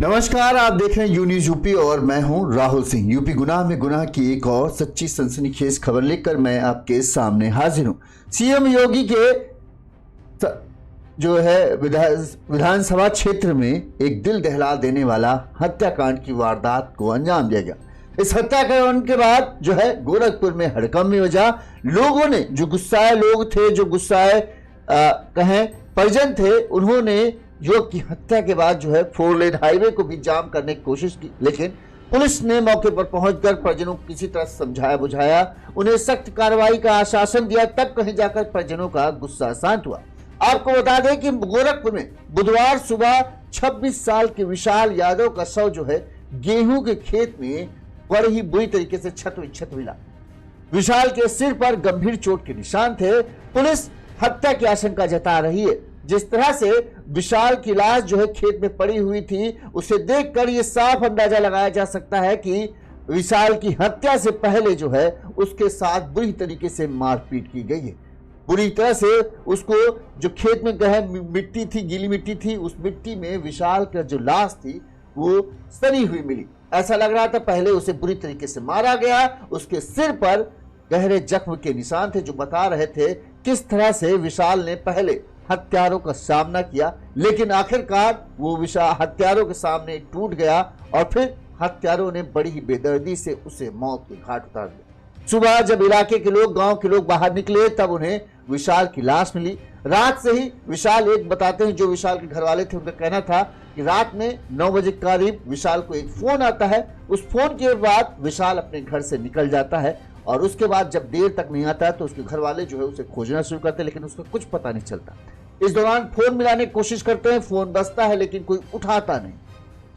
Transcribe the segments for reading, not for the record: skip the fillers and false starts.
नमस्कार, आप देख रहे हैं यू न्यूज यूपी और मैं हूं राहुल सिंह। यूपी गुनाह में गुनाह की एक और सच्ची सनसनीखेज खबर लेकर मैं आपके सामने हाजिर हूं। सीएम योगी के जो है विधानसभा क्षेत्र में एक दिल दहला देने वाला हत्याकांड की वारदात को अंजाम दिया गया। इस हत्याकांड के बाद जो है गोरखपुर में हड़कंप में वजह लोगों ने, जो गुस्साए लोग थे, जो गुस्साए कहें परिजन थे, उन्होंने युवक की हत्या के बाद जो है 4 लेन हाईवे को भी जाम करने की कोशिश की, लेकिन पुलिस ने मौके पर पहुंचकर परिजनों को किसी तरह समझाया बुझाया, उन्हें सख्त कार्रवाई का आश्वासन दिया, तब कहीं जाकर परिजनों का गुस्सा शांत हुआ। आपको बता दें कि गोरखपुर में बुधवार सुबह 26 साल के विशाल यादव का शव जो है गेहूं के खेत में बड़ी ही बुरी तरीके से छत मिला। विशाल के सिर पर गंभीर चोट के निशान थे। पुलिस हत्या की आशंका जता रही है। जिस तरह से विशाल की लाश जो है खेत में पड़ी हुई थी, उसे देखकर यह साफ अंदाजा लगाया जा सकता है कि विशाल की हत्या से पहले जो है उसके साथ बुरी तरीके से मारपीट की गई है। बुरी तरह से उसको जो खेत में मिट्टी थी, गीली मिट्टी थी, उस मिट्टी में विशाल का जो लाश थी वो सड़ी हुई मिली। ऐसा लग रहा था पहले उसे बुरी तरीके से मारा गया। उसके सिर पर गहरे जख्म के निशान थे जो बता रहे थे किस तरह से विशाल ने पहले हत्यारों का सामना किया, लेकिन आखिरकार वो विशाल हत्यारों के सामने टूट गया और फिर हत्यारों ने बड़ी ही बेदर्दी से उसे मौत के घाट उतार दिया। सुबह जब इलाके के लोग, गांव के लोग बाहर निकले, तब उन्हें विशाल की लाश मिली। रात से ही विशाल, एक बताते हैं जो विशाल के घर वाले थे, उनका कहना था कि रात में 9 बजे के करीब विशाल को एक फोन आता है। उस फोन के बाद विशाल अपने घर से निकल जाता है और उसके बाद जब देर तक नहीं आता है तो उसके घर वाले जो है उसे खोजना शुरू करते हैं, लेकिन उसका कुछ पता नहीं चलता। इस दौरान फोन मिलाने की कोशिश करते हैं, फोन बजता है लेकिन कोई उठाता नहीं।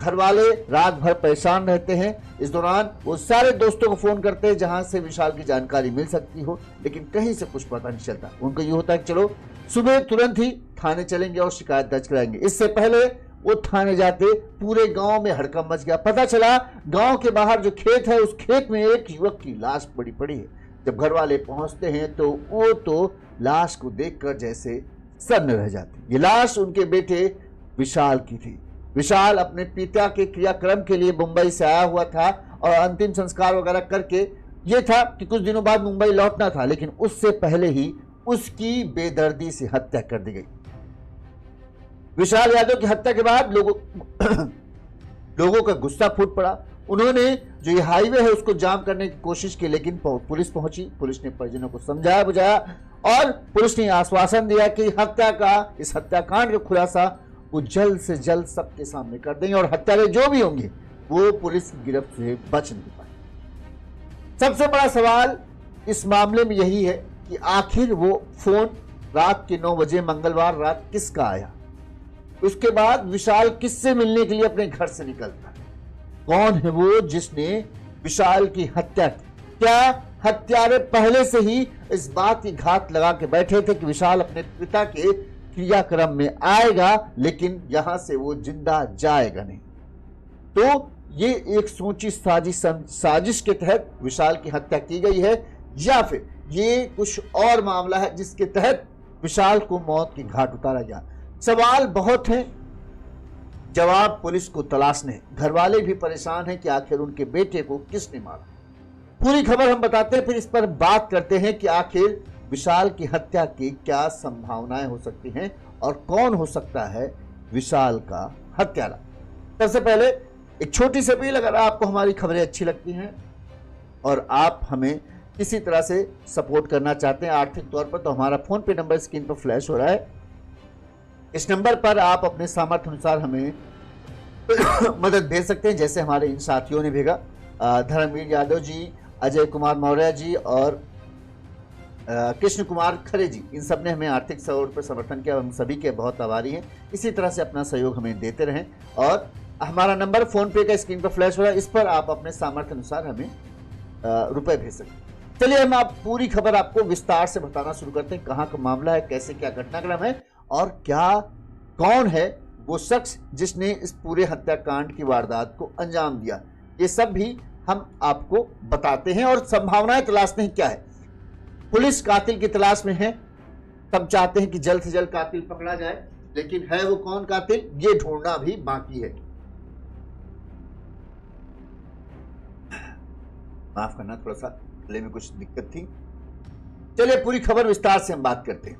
घर वाले रात भर परेशान रहते हैं। इस दौरान वो सारे दोस्तों को फोन करते हैं जहां से विशाल की जानकारी मिल सकती हो, लेकिन कहीं से कुछ पता नहीं चलता। उनको ये होता है कि चलो सुबह तुरंत ही थाने चलेंगे और शिकायत दर्ज कराएंगे। इससे पहले वो थाने जाते पूरे गांव में हड़कंप मच गया। पता चला गांव के बाहर जो खेत है, उस खेत में एक युवक की लाश पड़ी है। जब घर वाले पहुंचते हैं तो वो तो लाश को देखकर जैसे सन्न रह जाते। ये लाश उनके बेटे विशाल की थी। विशाल अपने पिता के क्रियाक्रम के लिए मुंबई से आया हुआ था और अंतिम संस्कार वगैरह करके ये था कि कुछ दिनों बाद मुंबई लौटना था, लेकिन उससे पहले ही उसकी बेदर्दी से हत्या कर दी गई। विशाल यादव की हत्या के बाद लोगों का गुस्सा फूट पड़ा। उन्होंने जो ये हाईवे है उसको जाम करने की कोशिश की, लेकिन पुलिस पहुंची। पुलिस ने परिजनों को समझाया बुझाया और पुलिस ने आश्वासन दिया कि इस हत्याकांड का खुलासा वो जल्द से जल्द सबके सामने कर देंगे और हत्यारे जो भी होंगे वो पुलिस की गिरफ्त से बच नहीं पाए। सबसे बड़ा सवाल इस मामले में यही है कि आखिर वो फोन रात के 9 बजे मंगलवार रात किसका आया? उसके बाद विशाल किससे मिलने के लिए अपने घर से निकलता है? कौन है वो जिसने विशाल की हत्या की? क्या हत्यारे पहले से ही इस बात की घात लगा के बैठे थे कि विशाल अपने पिता के क्रियाक्रम में आएगा, लेकिन यहां से वो जिंदा जाएगा नहीं? तो ये एक सोची साजिश के तहत विशाल की हत्या की गई है, या फिर ये कुछ और मामला है जिसके तहत विशाल को मौत की घाट उतारा गया? सवाल बहुत हैं, जवाब पुलिस को तलाशने। घर वाले भी परेशान हैं कि आखिर उनके बेटे को किसने मारा। पूरी खबर हम बताते हैं, फिर इस पर बात करते हैं कि आखिर विशाल की हत्या की क्या संभावनाएं हो सकती हैं और कौन हो सकता है विशाल का हत्यारा। सबसे पहले एक छोटी सी अपील, अगर आपको हमारी खबरें अच्छी लगती हैं और आप हमें किसी तरह से सपोर्ट करना चाहते हैं आर्थिक तौर पर, तो हमारा फोन पे नंबर स्क्रीन पर फ्लैश हो रहा है। इस नंबर पर आप अपने सामर्थ्य अनुसार हमें मदद भेज सकते हैं, जैसे हमारे इन साथियों ने भेजा। धर्मवीर यादव जी, अजय कुमार मौर्य जी और कृष्ण कुमार खरे जी, इन सब ने हमें आर्थिक तौर पर समर्थन किया। हम सभी के बहुत आभारी हैं। इसी तरह से अपना सहयोग हमें देते रहें और हमारा नंबर फोन पे का स्क्रीन पर फ्लैश हो रहा है, इस पर आप अपने सामर्थ्य अनुसार हमें रुपए भेज सकते हैं। चलिए हम आप पूरी खबर आपको विस्तार से बताना शुरू करते हैं। कहाँ का मामला है, कैसे क्या घटनाक्रम है और कौन है वो शख्स जिसने इस पूरे हत्याकांड की वारदात को अंजाम दिया, ये सब भी हम आपको बताते हैं और संभावनाएं तलाशते हैं। क्या है, पुलिस कातिल की तलाश में है, सब चाहते हैं कि जल्द से जल्द कातिल पकड़ा जाए, लेकिन है वो कौन कातिल, ये ढूंढना भी बाकी है। माफ करना, थोड़ा सा गले में कुछ दिक्कत थी। चलिए पूरी खबर विस्तार से हम बात करते हैं।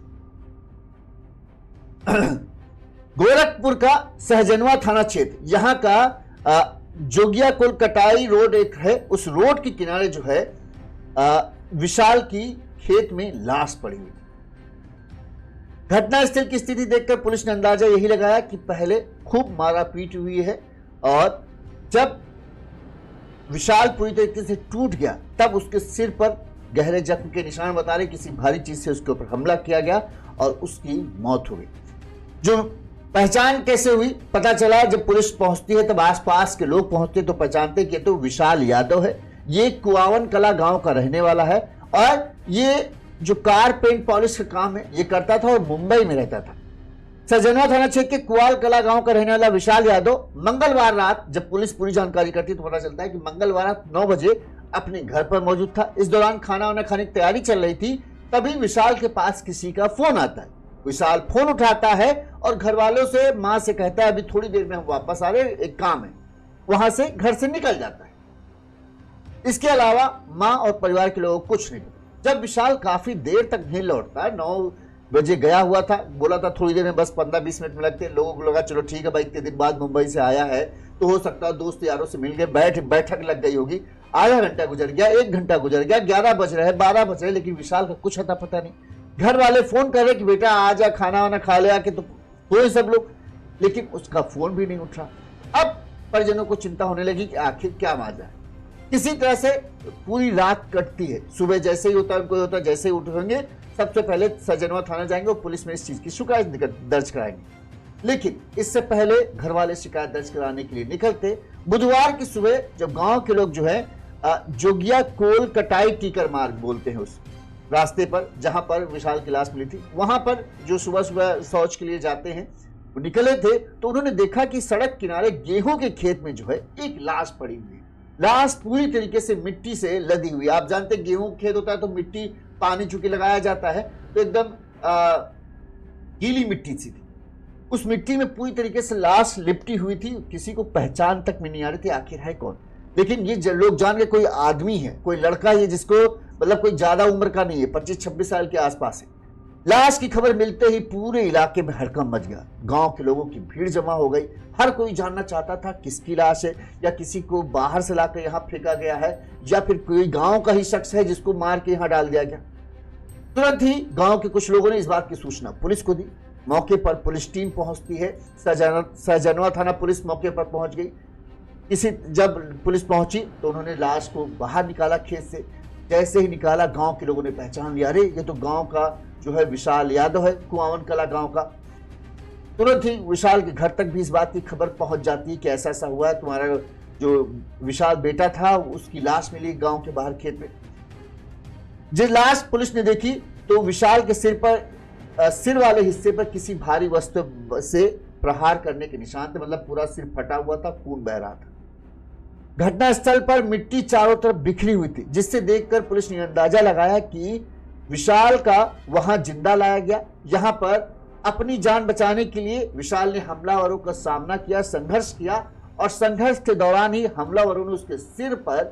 गोरखपुर का सहजनवा थाना क्षेत्र, यहाँ का जोगिया कुल कटाई रोड एक है, उस रोड के किनारे जो है विशाल की खेत में लाश पड़ी हुई थी। घटनास्थल की स्थिति देखकर पुलिस ने अंदाजा यही लगाया कि पहले खूब मारापीट हुई है और जब विशाल पूरी तरीके से टूट गया तब उसके सिर पर गहरे जख्म के निशान बता रहे किसी भारी चीज से उसके ऊपर हमला किया गया और उसकी मौत हो गई। जो पहचान कैसे हुई पता चला, जब पुलिस पहुंचती है तब आसपास के लोग पहुंचते तो पहचानते कि तो विशाल यादव है, ये कुआवन कला गांव का रहने वाला है और ये जो कार पेंट पॉलिश का काम है ये करता था और मुंबई में रहता था। सजनवा थाना क्षेत्र के कुआल कला गांव का रहने वाला विशाल यादव मंगलवार रात जब पुलिस पूरी जानकारी करती तो पता चलता है कि मंगलवार रात 9 बजे अपने घर पर मौजूद था। इस दौरान खाना वाना खाने की तैयारी चल रही थी, तभी विशाल के पास किसी का फोन आता है। विशाल फोन उठाता है और घर वालों से, मां से कहता है अभी थोड़ी देर में हम वापस आ रहे हैं, एक काम है, वहां से घर से निकल जाता है। इसके अलावा मां और परिवार के लोगों को कुछ नहीं। जब विशाल काफी देर तक नहीं लौटता, 9 बजे गया हुआ था, बोला था थोड़ी देर में बस 15-20 मिनट में लगते, लोगों को लगा चलो ठीक है भाई, इतने दिन बाद मुंबई से आया है तो हो सकता है दोस्त यारों से मिल गए, बैठक लग गई होगी। आधा घंटा गुजर गया, 1 घंटा गुजर गया, 11 बज रहे, 12 बज रहे, लेकिन विशाल का कुछ अता पता नहीं। घर वाले फोन कर रहे कि बेटा आ जा, खाना वाना खा ले आके, तो सोए सब लोग, लेकिन उसका फोन भी नहीं उठ रहा। अब परिजनों को चिंता होने लगी कि आखिर क्या वजह है। किसी तरह से पूरी रात कटती है, सुबह जैसे ही होता है उनको होता है, जैसे ही उठेंगे सबसे पहले सजनवा थाना जाएंगे और पुलिस में इस चीज की शिकायत दर्ज कराएंगे। लेकिन इससे पहले घर वाले शिकायत दर्ज कराने के लिए निकलते, बुधवार की सुबह जब गांव के लोग जो है जोगिया कोल कटाई टीकर मार्ग बोलते हैं उस रास्ते पर जहां पर विशाल की लाश मिली थी, वहां पर जो सुबह सुबह शौच के लिए जाते हैं वो निकले थे तो उन्होंने देखा कि सड़क किनारे गेहूं के खेत में जो है एक लाश पड़ी हुई है। लाश पूरी तरीके से मिट्टी से लदी हुई। आप जानते हैं गेहूं खेत होता है तो मिट्टी पानी चूंकि लगाया जाता है तो एकदम गीली मिट्टी सी थी, उस मिट्टी में पूरी तरीके से लाश लिपटी हुई थी। किसी को पहचान तक में नहीं आ रही थी आखिर है कौन, लेकिन ये लोग जान के कोई आदमी है, कोई लड़का है जिसको मतलब कोई ज्यादा उम्र का नहीं है, 25-26 साल के आसपास है। लाश की खबर मिलते ही पूरे इलाके में हड़कंप मच गया, गांव के लोगों की भीड़ जमा हो गई। हर कोई जानना चाहता था किसकी लाश है, या किसी को बाहर से लाकर यहाँ फेंका गया है, या फिर कोई गांव का ही शख्स है जिसको मार के यहाँ डाल दिया गया। तुरंत ही गांव के कुछ लोगों ने इस बात की सूचना पुलिस को दी। मौके पर पुलिस टीम पहुंचती है, सहजनवा थाना पुलिस मौके पर पहुंच गई। जब पुलिस पहुंची तो उन्होंने लाश को बाहर निकाला खेत से। जैसे ही निकाला गांव के लोगों ने पहचान लिया, अरे ये तो गांव का जो है विशाल यादव है, कुआवन कला गांव का। तुरंत ही विशाल के घर तक भी इस बात की खबर पहुंच जाती है कि ऐसा ऐसा हुआ है, तुम्हारा जो विशाल बेटा था उसकी लाश मिली गांव के बाहर खेत में। जिस लाश पुलिस ने देखी तो विशाल के सिर वाले हिस्से पर किसी भारी वस्तु से प्रहार करने के निशान थे, मतलब पूरा सिर फटा हुआ था, खून बह रहा था। घटनास्थल पर मिट्टी चारों तरफ बिखरी हुई थी, जिससे देखकर पुलिस ने अंदाजा लगाया कि विशाल का वहां जिंदा लाया गया। यहां पर अपनी जान बचाने के लिए विशाल ने हमलावरों का सामना किया, संघर्ष किया, और संघर्ष के दौरान ही हमलावरों ने उसके सिर पर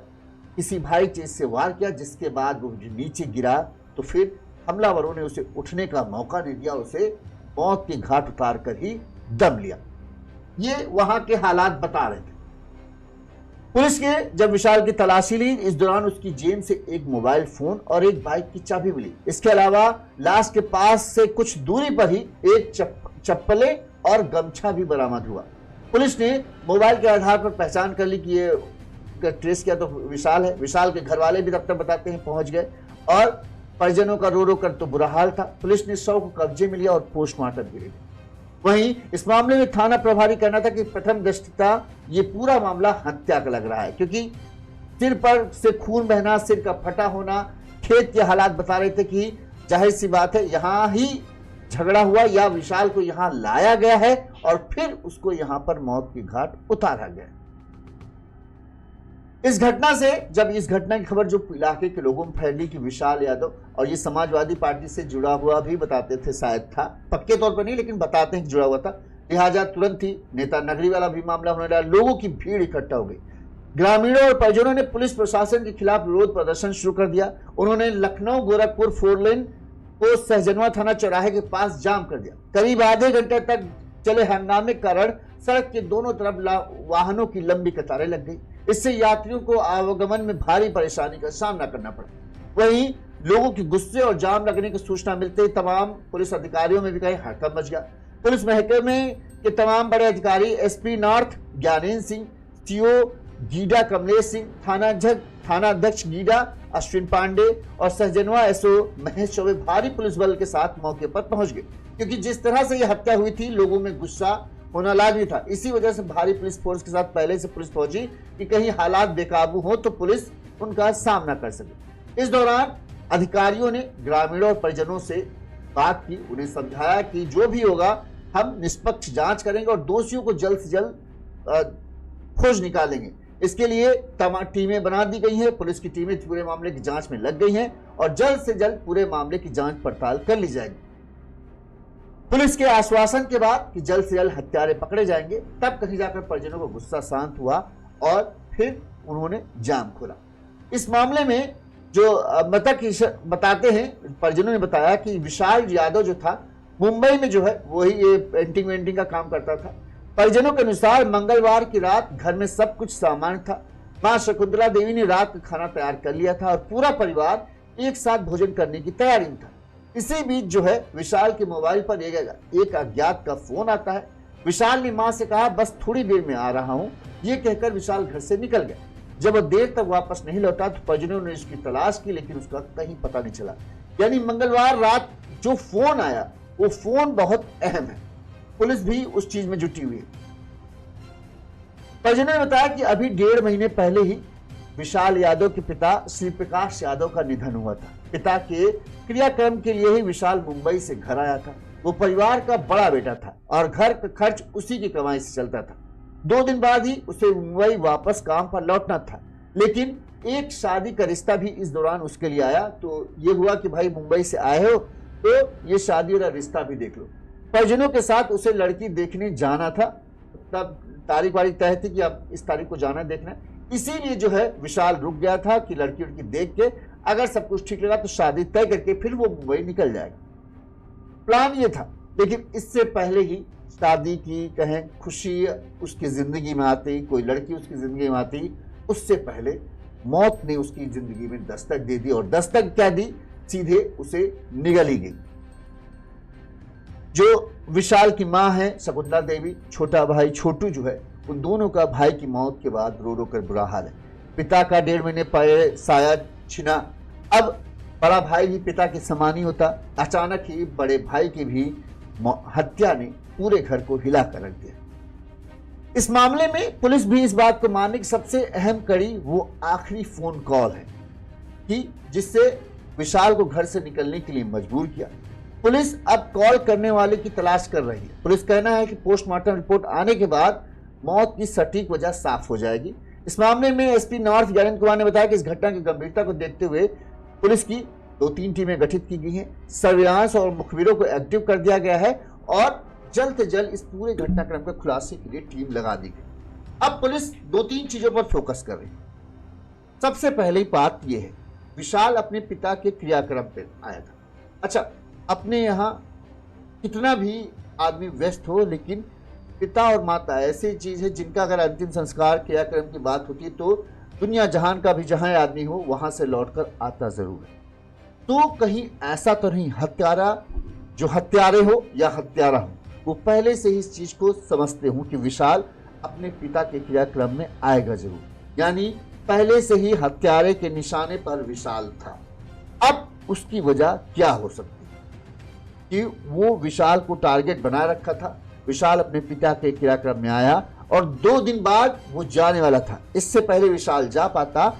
किसी भारी चीज से वार किया, जिसके बाद वो नीचे गिरा। तो फिर हमलावरों ने उसे उठने का मौका नहीं दिया, उसे मौत के घाट उतार कर ही दम लिया। ये वहां के हालात बता रहे थे। पुलिस ने जब विशाल की तलाशी ली, इस दौरान उसकी जेब से एक मोबाइल फोन और एक बाइक की चाबी मिली। इसके अलावा लाश के पास से कुछ दूरी पर ही एक चप्पलें और गमछा भी बरामद हुआ। पुलिस ने मोबाइल के आधार पर पहचान कर ली कि ये ट्रेस किया तो विशाल है। विशाल के घर वाले भी दफ्तर बताते हैं पहुंच गए और परिजनों का रो रो कर तो बुरा हाल था। पुलिस ने शव को कब्जे में लिया और पोस्टमार्टम के लिए। वहीं इस मामले में थाना प्रभारी कहना था कि प्रथम दृष्टया ये पूरा मामला हत्या का लग रहा है, क्योंकि सिर पर से खून बहना, सिर का फटा होना, खेत के हालात बता रहे थे कि जाहिर सी बात है यहां ही झगड़ा हुआ या विशाल को यहां लाया गया है और फिर उसको यहां पर मौत की घाट उतारा गया। इस घटना से जब इस घटना की खबर जो इलाके के लोगों में फैली कि विशाल यादव, और ये समाजवादी पार्टी से जुड़ा हुआ भी बताते थे, शायद था, पक्के तौर पर नहीं लेकिन बताते हैं कि जुड़ा हुआ था, लिहाजा तुरंत ही नेता नगरी वाला भी मामला होने लगा, लोगों की भीड़ इकट्ठा हो गई। ग्रामीणों और परिजनों ने पुलिस प्रशासन के खिलाफ विरोध प्रदर्शन शुरू कर दिया। उन्होंने लखनऊ गोरखपुर 4 लेन को सहजनवा थाना चौराहे के पास जाम कर दिया। करीब आधे घंटे तक चले हंगामे के कारण सड़क के दोनों तरफ वाहनों की लंबी कतारें लग गई। इससे यात्रियों को आवागमन में भारी परेशानी का सामना करना पड़ा। वहीं लोगों के गुस्से और जाम लगने की सूचना मिलते ही तमाम पुलिस अधिकारियों में भी कहीं हड़कंप मच गया। पुलिस महकमे के तमाम बड़े अधिकारी SP north Gyanendra Singh, CO GIDA Kamlesh Singh, थानाध्यक्ष गीडा अश्विन पांडे और सहजनवा एसओ महेश चौबे भारी पुलिस बल के साथ मौके पर पहुंच गए, क्योंकि जिस तरह से यह हत्या हुई थी लोगों में गुस्सा होना लाजमी था। इसी वजह से भारी पुलिस फोर्स के साथ पहले से पुलिस पहुंची कि कहीं हालात बेकाबू हो तो पुलिस उनका सामना कर सके। इस दौरान अधिकारियों ने ग्रामीणों और परिजनों से बात की, उन्हें समझाया कि जो भी होगा हम निष्पक्ष जांच करेंगे और दोषियों को जल्द से जल्द खोज निकालेंगे। इसके लिए तमाम टीमें बना दी गई हैं। पुलिस की टीमें पूरे मामले की जांच में लग गई हैं और जल्द से जल्द पूरे मामले की जांच पड़ताल कर ली जाएगी। पुलिस के आश्वासन के बाद कि जल्द से जल्द हत्यारे पकड़े जाएंगे, तब कहीं जाकर परिजनों को गुस्सा शांत हुआ और फिर उन्होंने जाम खोला। इस मामले में जो मृतक बताते हैं, परिजनों ने बताया कि विशाल यादव जो था मुंबई में जो है वही ये पेंटिंग वेंटिंग का काम करता था। परिजनों के अनुसार मंगलवार की रात घर में सब कुछ सामान था। मां शकुंतला देवी ने रात का खाना तैयार कर लिया था और पूरा परिवार एक साथ भोजन करने की तैयारी में था। इसी बीच जो है विशाल के मोबाइल पर एक अज्ञात का फोन आता है। विशाल ने मां से कहा बस थोड़ी देर में आ रहा हूं। ये कहकर विशाल घर से निकल गया। जब वह देर तक वापस नहीं लौटा तो परिजनों ने उसकी तलाश की, लेकिन उसका कहीं पता नहीं चला। यानी मंगलवार रात जो फोन आया वो फोन बहुत अहम है। पुलिस भी उस चीज में जुटी हुई है। परिजनों ने बताया कि अभी 1.5 महीने पहले ही विशाल यादव के पिता श्री प्रकाश यादव का निधन हुआ था। पिता के क्रियाक्रम के लिए ही विशाल मुंबई से घर आया था। वो परिवार का बड़ा बेटा था और घर का खर्च उसी की कमाई से चलता था। 2 दिन बाद ही उसे मुंबई वापस काम पर लौटना था, लेकिन एक शादी का रिश्ता भी इस दौरान उसके लिए आया। तो ये हुआ कि भाई मुंबई से आए हो तो ये शादी वाला रिश्ता भी देख लो। परिजनों के साथ उसे लड़की देखने जाना था। तब तारीख वारीख तय थी कि अब इस तारीख को जाना देखना है। इसीलिए जो है विशाल रुक गया था कि लड़की उड़की देख के अगर सब कुछ ठीक लगा तो शादी तय करके फिर वो मुंबई निकल जाएगा। प्लान ये था, लेकिन इससे पहले ही शादी की कहें खुशी उसकी जिंदगी में आती, कोई लड़की उसकी जिंदगी में आती, उससे पहले मौत ने उसकी जिंदगी में दस्तक दे दी। और दस्तक क्या दी, सीधे उसे निगल ही गई। जो विशाल की मां है शकुंतला देवी, छोटा भाई छोटू जो है, उन दोनों का भाई की मौत के बाद रो रो कर बुरा हाल है। पिता का 1.5 महीने पहले साया छिना, अब बड़ा भाई भी पिता के समान ही होता। अचानक ही बड़े भाई की भी हत्या ने पूरे घर को हिला कर रख दिया। इस मामले में पुलिस भी इस बात को मानने की सबसे अहम कड़ी वो आखिरी फोन कॉल है कि जिससे विशाल को घर से निकलने के लिए मजबूर किया। पुलिस अब कॉल करने वाले की तलाश कर रही है। पुलिस कहना है कि पोस्टमार्टम रिपोर्ट आने के बाद मौत की सटीक वजह साफ हो जाएगी। इस मामले में एसपी नॉर्थ ज्ञानेन्द्र कुमार ने बताया कि इस घटना की गंभीरता को देखते हुए पुलिस की 2-3 टीमें गठित की गई हैं। सर्विलांस और मुखबिरों को एक्टिव कर दिया गया है और जल्द से जल्द इस पूरे घटनाक्रम के खुलासे के लिए टीम लगा दी गई। अब पुलिस 2-3 चीजों पर फोकस कर रही है। सबसे पहली बात यह है, विशाल अपने पिता के क्रियाक्रम पर आया था। अच्छा, अपने यहाँ कितना भी आदमी व्यस्त हो, लेकिन पिता और माता ऐसी चीज है जिनका अगर अंतिम संस्कार क्रियाक्रम की बात होती है तो दुनिया जहान का भी जहां आदमी हो वहां से लौटकर आता जरूर है। तो कहीं ऐसा तो नहीं हत्यारा जो हत्यारे हो या हत्यारा हो वो पहले से ही इस चीज को समझते हो कि विशाल अपने पिता के क्रियाक्रम में आएगा जरूर, यानी पहले से ही हत्यारे के निशाने पर विशाल था। अब उसकी वजह क्या हो सकती है कि वो विशाल को टारगेट बनाए रखा था। विशाल अपने पिता के क्रियाक्रम में आया और 2 दिन बाद वो जाने वाला था। इससे पहले विशाल जा पाता,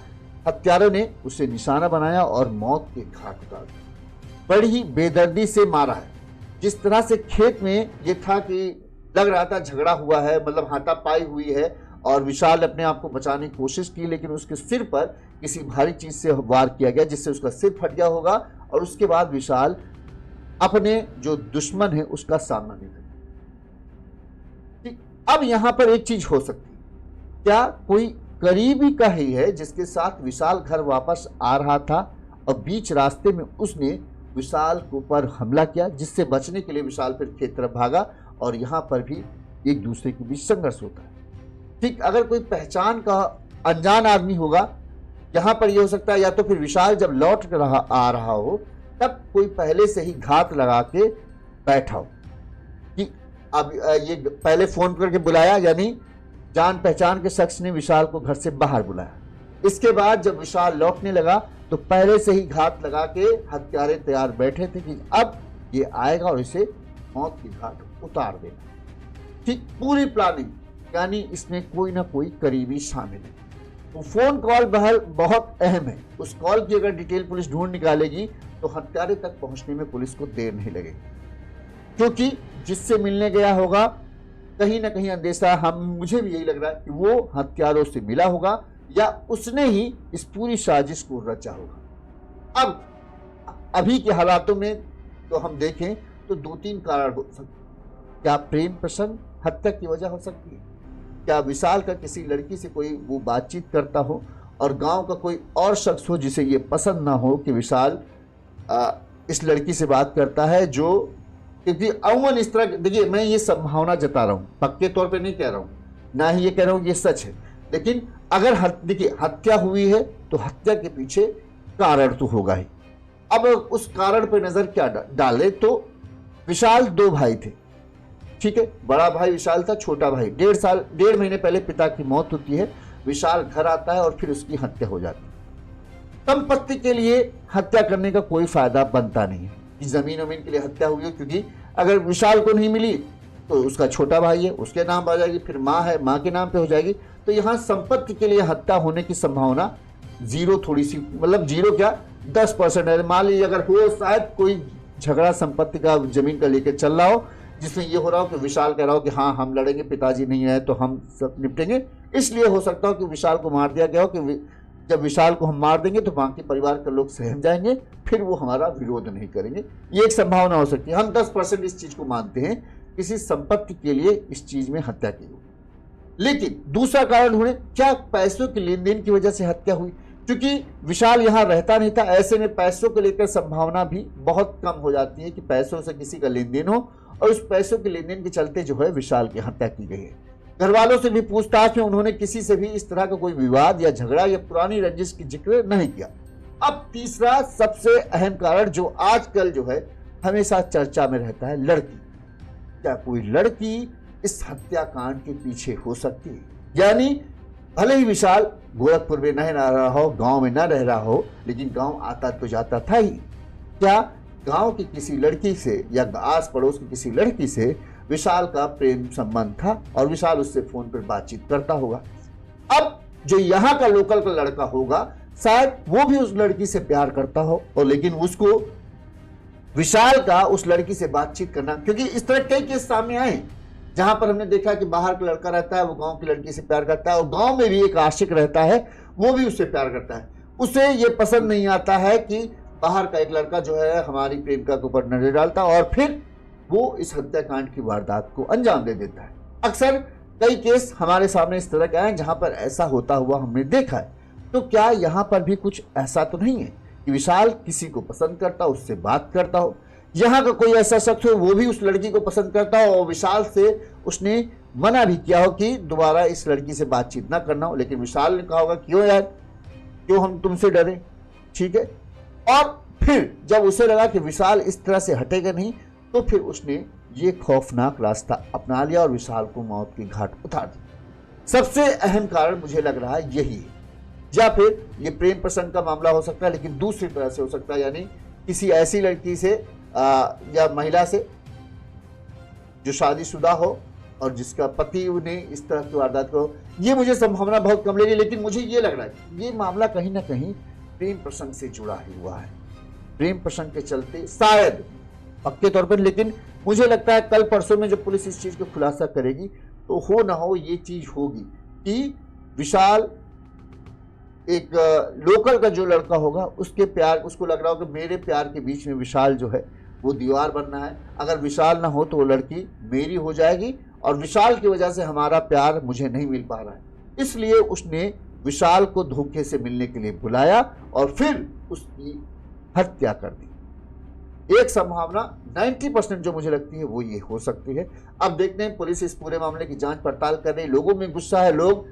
हत्यारों ने उसे निशाना बनाया और मौत के घाट उतार दिया। बड़ी ही बेदर्दी से मारा है। जिस तरह से खेत में ये था कि लग रहा था झगड़ा हुआ है, मतलब हाथापाई हुई है और विशाल ने अपने आप को बचाने की कोशिश की, लेकिन उसके सिर पर किसी भारी चीज से वार किया गया जिससे उसका सिर फट गया होगा और उसके बाद विशाल अपने जो दुश्मन है उसका सामना नहीं कर। अब यहां पर एक चीज हो सकती है, क्या कोई करीबी का ही है जिसके साथ विशाल घर वापस आ रहा था और बीच रास्ते में उसने विशाल के ऊपर हमला किया, जिससे बचने के लिए विशाल फिर खेत तरफ भागा और यहाँ पर भी एक दूसरे के बीच संघर्ष होता है। ठीक, अगर कोई पहचान का अनजान आदमी होगा, यहाँ पर यह हो सकता है या तो फिर विशाल जब लौट आ रहा हो तब कोई पहले से ही घात लगा के बैठा हो कि अब ये पहले फोन करके बुलाया, यानी जान पहचान के शख्स ने विशाल को घर से बाहर बुलाया। इसके बाद जब विशाल लौटने लगा तो पहले से ही घात लगा के हत्यारे तैयार बैठे थे कि अब ये आएगा और इसे मौत की घाट उतार देगा। ठीक, पूरी प्लानिंग, यानी इसमें कोई ना कोई करीबी शामिल है। तो फोन कॉल बहुत अहम है। उस कॉल की अगर डिटेल पुलिस ढूंढ निकालेगी तो हत्यारे तक पहुंचने में पुलिस को देर नहीं लगेगी, क्योंकि जिससे मिलने गया होगा कहीं ना कहीं अंदेशा मुझे भी यही लग रहा है कि वो हत्यारों से मिला होगा या उसने ही इस पूरी साजिश को रचा होगा। अब अभी के हालातों में तो हम देखें तो 2-3 कारण हो सकते हैं। क्या प्रेम प्रसंग हत्या की वजह हो सकती है? क्या विशाल का किसी लड़की से कोई वो बातचीत करता हो और गांव का कोई और शख्स हो जिसे ये पसंद ना हो कि विशाल इस लड़की से बात करता है, जो क्योंकि अमूमन इस तरह, देखिए मैं ये संभावना जता रहा हूँ, पक्के तौर पे नहीं कह रहा हूँ, ना ही ये कह रहा हूँ ये सच है, लेकिन अगर देखिए हत्या हुई है तो हत्या के पीछे कारण तो होगा ही। अब उस कारण पर नजर क्या डाले तो विशाल 2 भाई थे, ठीक है, बड़ा भाई विशाल था, छोटा भाई 1.5 महीने पहले पिता की मौत होती है। विशाल घर आता है और फिर उसकी हत्या हो जाती है। संपत्ति के लिए हत्या करने का कोई फायदा बनता नहीं है कि जमीन वमीन के लिए हत्या हुई है, क्योंकि अगर विशाल को नहीं मिली तो उसका छोटा भाई है, उसके नाम आ जाएगी, फिर माँ है, माँ के नाम पे हो जाएगी। तो यहाँ संपत्ति के लिए हत्या होने की संभावना जीरो, थोड़ी सी, मतलब जीरो क्या 10% है। मान लीजिए अगर हो शायद कोई झगड़ा संपत्ति का जमीन का लेकर चल रहा हो, जिसमें ये हो रहा हो कि विशाल कह रहा हो कि हाँ हम लड़ेंगे, पिताजी नहीं है तो हम सब निपटेंगे, इसलिए हो सकता हो कि विशाल को मार दिया गया हो कि जब विशाल को हम मार देंगे तो बाकी परिवार के लोग सहम जाएंगे, फिर वो हमारा विरोध नहीं करेंगे। ये एक संभावना हो सकती है। हम 10% इस चीज को मानते हैं, किसी संपत्ति के लिए इस चीज में हत्या की हुई। लेकिन दूसरा कारण ढूंढे, क्या पैसों के लेन देन की वजह से हत्या हुई? क्योंकि विशाल यहाँ रहता नहीं था, ऐसे में पैसों को लेकर संभावना भी बहुत कम हो जाती है कि पैसों से किसी का लेन देन हो, और उस पैसों के लेन देन के चलते जो है विशाल की हत्या की गई है। घर वालों से भी पूछताछ में उन्होंने किसी से भी इस तरह का कोई विवाद या झगड़ा या पुरानी रंजिश की जिक्र नहीं किया। अब तीसरा सबसे अहम कारण जो आजकल जो है हमेशा चर्चा में रहता है, लड़की। क्या कोई लड़की इस हत्याकांड के पीछे हो सकती है? यानी भले ही विशाल गोरखपुर में न रहा हो, गांव में न रह रहा हो, लेकिन गांव आता तो जाता था ही। क्या गांव की किसी लड़की से या आस पड़ोस की किसी लड़की से विशाल का प्रेम संबंध था और विशाल उससे फोन पर बातचीत करता होगा? अब जो यहाँ का लोकल का लड़का होगा शायद वो भी उस लड़की से प्यार करता हो, और लेकिन उसको विशाल का उस लड़की से बातचीत करना, क्योंकि इस तरह कई केस सामने आए जहां पर हमने देखा कि बाहर का लड़का रहता है, वो गांव की लड़की से प्यार करता है, और गांव में भी एक आशिक रहता है, वो भी उससे प्यार करता है। उसे ये पसंद नहीं आता है कि बाहर का एक लड़का जो है हमारी प्रेमिका के ऊपर नजर डालता, और फिर वो इस हत्याकांड की वारदात को अंजाम दे देता है। अक्सर कई केस हमारे सामने इस तरह के आए जहां पर ऐसा होता हुआ हमने देखा है। तो क्या यहाँ पर भी कुछ ऐसा तो नहीं है कि विशाल किसी को पसंद करता हो, उससे बात करता हो, यहाँ का कोई ऐसा शख्स हो वो भी उस लड़की को पसंद करता हो और विशाल से उसने मना भी किया हो कि दोबारा इस लड़की से बातचीत ना करना हो, लेकिन विशाल ने कहा होगा क्यों यार, क्यों हम तुमसे डरे, ठीक है। और फिर जब उसे लगा कि विशाल इस तरह से हटेगा नहीं, तो फिर उसने ये खौफनाक रास्ता अपना लिया और विशाल को मौत की घाट उतार दी। सबसे अहम कारण मुझे लग रहा है यही है, या फिर ये प्रेम प्रसंग का मामला हो सकता है, लेकिन दूसरी तरह से हो सकता है, यानी किसी ऐसी लड़की से या महिला से जो शादीशुदा हो और जिसका पति उन्हें इस तरह की वारदात को, ये मुझे संभावना बहुत कम लगी। लेकिन मुझे ये लग रहा है ये मामला कहीं ना कहीं प्रेम प्रसंग से जुड़ा ही हुआ है, प्रेम प्रसंग के चलते शायद, पक्के तौर पर, लेकिन मुझे लगता है कल परसों में जब पुलिस इस चीज को खुलासा करेगी तो हो ना हो ये चीज होगी कि विशाल एक लोकल का जो लड़का होगा उसके प्यार, उसको लग रहा होगा मेरे प्यार के बीच में विशाल जो है वो दीवार बनना है, अगर विशाल ना हो तो वो लड़की मेरी हो जाएगी और विशाल की वजह से हमारा प्यार मुझे नहीं मिल पा रहा है, इसलिए उसने विशाल को धोखे से मिलने के लिए बुलाया और फिर उसकी हत्या कर दी। एक संभावना 90% जो मुझे लगती है वो ये हो सकती है। अब देखते हैं, पुलिस इस पूरे मामले की जांच पड़ताल कर रही है। लोगों में गुस्सा है, लोग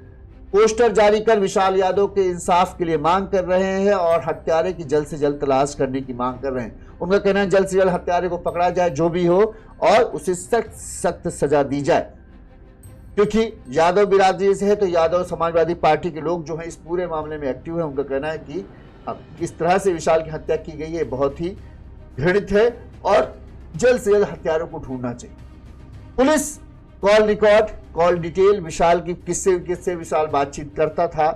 पोस्टर जारी कर विशाल यादव के इंसाफ के लिए मांग कर रहे हैं और हत्यारे की जल्द से जल्द तलाश करने की मांग कर रहे हैं। उनका कहना है जल्द से जल्द हत्यारे को पकड़ा जाए, जो भी हो, और उसे सख्त सख्त सजा दी जाए। क्योंकि यादव बिरादरी से है तो यादव समाजवादी पार्टी के लोग जो हैं इस पूरे मामले में एक्टिव है। उनका कहना है कि अब किस तरह से विशाल की हत्या की गई है बहुत ही घृणित है और जल्द से जल्द हत्यारों को ढूंढना चाहिए। Police call record, call detail, Vishal की किससे विशाल बातचीत करता था,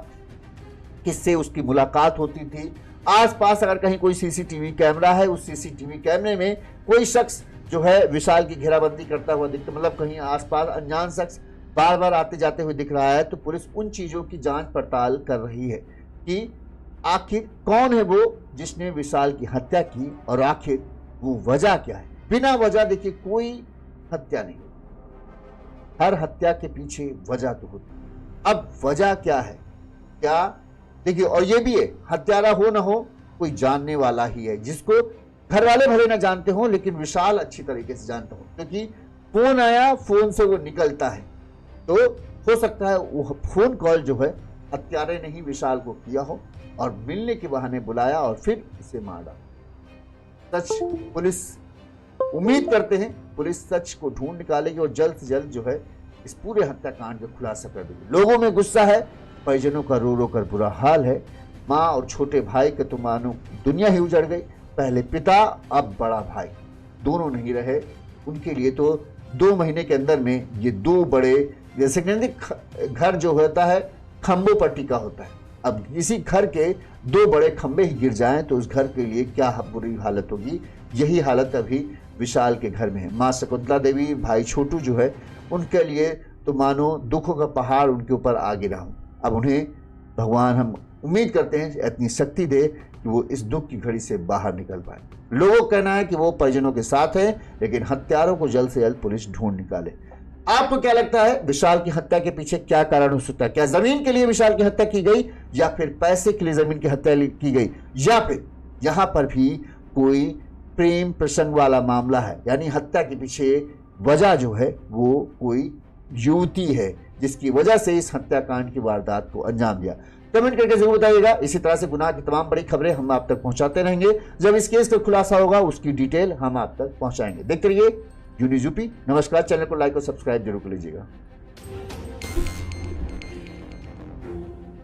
किससे उसकी मुलाकात होती थी, आसपास अगर कहीं कोई सीसीटीवी कैमरा है, उस सीसीटीवी कैमरे में कोई शख्स जो है विशाल की घेराबंदी करता हुआ दिखता, मतलब कहीं आसपास अनजान शख्स बार बार आते जाते हुए दिख रहा है, तो पुलिस उन चीजों की जांच पड़ताल कर रही है कि आखिर कौन है वो जिसने विशाल की हत्या की और आखिर वो वजह क्या है। बिना वजह देखिए कोई हत्या नहीं, हर हत्या के पीछे वजह तो होती है। अब वजह क्या है, क्या देखिए, और ये भी है हत्यारा हो ना हो कोई जानने वाला ही है, जिसको घर वाले भले ना जानते हो लेकिन विशाल अच्छी तरीके से जानता हो, क्योंकि फोन आया, फोन से वो निकलता है, तो हो सकता है वो फोन कॉल जो है हत्यारे ने ही विशाल को किया हो और मिलने के बहाने बुलाया और फिर उसे मार डाला। सच पुलिस उम्मीद करते हैं पुलिस सच को ढूंढ निकालेगी और जल्द से जल्द जो है इस पूरे हत्याकांड का खुलासा कर देगी। लोगों में गुस्सा है, परिजनों का रो रो कर बुरा हाल है। माँ और छोटे भाई के तो मानो दुनिया ही उजड़ गई। पहले पिता, अब बड़ा भाई, दोनों नहीं रहे। उनके लिए तो 2 महीने के अंदर में ये 2 बड़े, जैसे कहते घर जो होता है खंभों पर टिका होता है, अब किसी घर के 2 बड़े खंभे ही गिर जाएं तो उस घर के लिए क्या बुरी हालत होगी। यही हालत अभी विशाल के घर में है। माँ शकुंतला देवी, भाई छोटू जो है, उनके लिए तो मानो दुखों का पहाड़ उनके ऊपर आ गिरा हो। अब उन्हें भगवान, हम उम्मीद करते हैं इतनी शक्ति दे कि वो इस दुख की घड़ी से बाहर निकल पाए। लोगों का कहना है कि वो परिजनों के साथ है, लेकिन हत्यारों को जल्द से जल्द पुलिस ढूंढ निकाले। आपको क्या लगता है विशाल की हत्या के पीछे क्या कारण हो सकता है? क्या जमीन के लिए विशाल की हत्या की गई, या फिर पैसे के लिए जमीन की हत्या की गई, या फिर यहां पर भी कोई प्रेम प्रसंग वाला मामला है, यानी हत्या के पीछे वजह जो है वो कोई युवती है जिसकी वजह से इस हत्याकांड की वारदात को अंजाम दिया। कमेंट करके जरूर बताइएगा। इसी तरह से गुनाह की तमाम बड़ी खबरें हम आप तक पहुंचाते रहेंगे। जब इस केस का खुलासा होगा उसकी डिटेल हम आप तक पहुंचाएंगे। देखते रहिए यूनिज़ यूपी। नमस्कार, चैनल को लाइक और सब्सक्राइब जरूर कर लीजिएगा।